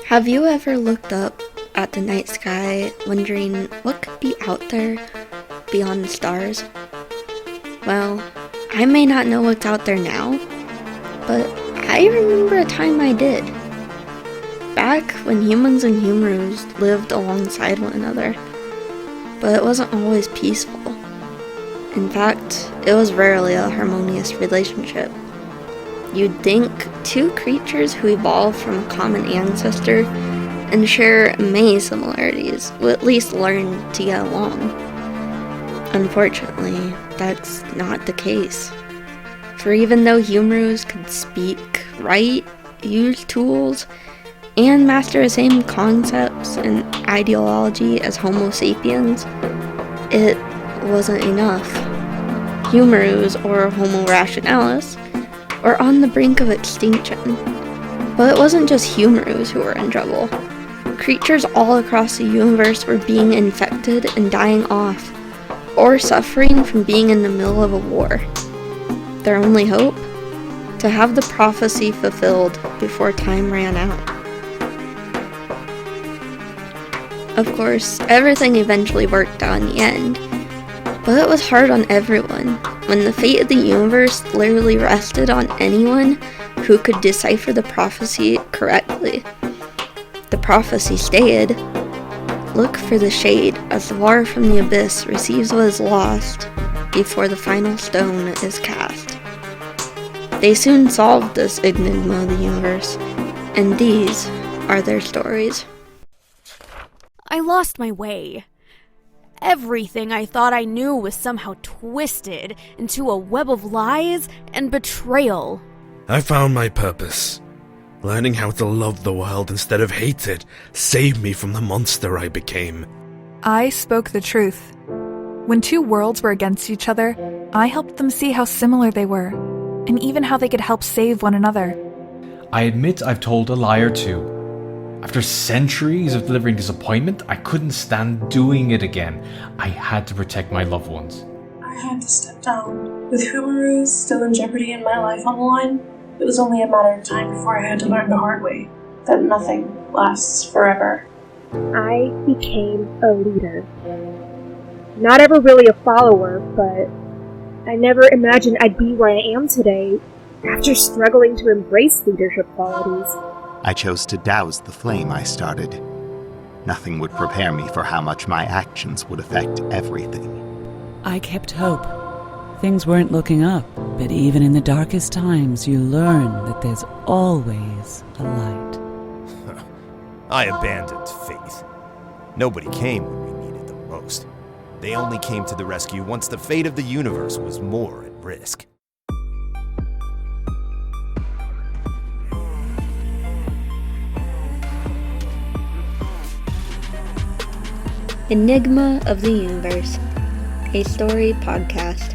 Have you ever looked up at the night sky wondering what could be out there beyond the stars? Well, I may not know what's out there now, but I remember a time I did. Back when humans and humanos lived alongside one another, but it wasn't always peaceful. In fact, it was rarely a harmonious relationship. You'd think two creatures who evolved from a common ancestor and share many similarities would at least learn to get along. Unfortunately, that's not the case. For even though humanos could speak, write, use tools, and master the same concepts and ideology as Homo sapiens, it wasn't enough. Humanos, or Homo rationalis, were on the brink of extinction. But it wasn't just humanos who were in trouble. Creatures all across the universe were being infected and dying off, or suffering from being in the middle of a war. Their only hope? To have the prophecy fulfilled before time ran out. Of course, everything eventually worked out in the end, but it was hard on everyone when the fate of the universe literally rested on anyone who could decipher the prophecy correctly. The prophecy stated, "Look for the shade as the water from the abyss receives what is lost before the final stone is cast." They soon solved this enigma of the universe, and these are their stories. I lost my way. Everything I thought I knew was somehow twisted into a web of lies and betrayal. I found my purpose. Learning how to love the world instead of hate it saved me from the monster I became. I spoke the truth. When two worlds were against each other, I helped them see how similar they were, and even how they could help save one another. I admit I've told a lie or two. After centuries of delivering disappointment, I couldn't stand doing it again. I had to protect my loved ones. I had to step down. With Humaroos still in jeopardy and my life on the line, it was only a matter of time before I had to learn the hard way that nothing lasts forever. I became a leader. Not ever really a follower, but I never imagined I'd be where I am today after struggling to embrace leadership qualities. I chose to douse the flame I started. Nothing would prepare me for how much my actions would affect everything. I kept hope. Things weren't looking up, but even in the darkest times, you learn that there's always a light. I abandoned faith. Nobody came when we needed them most. They only came to the rescue once the fate of the universe was more at risk. Enigma of the Universe, a story podcast.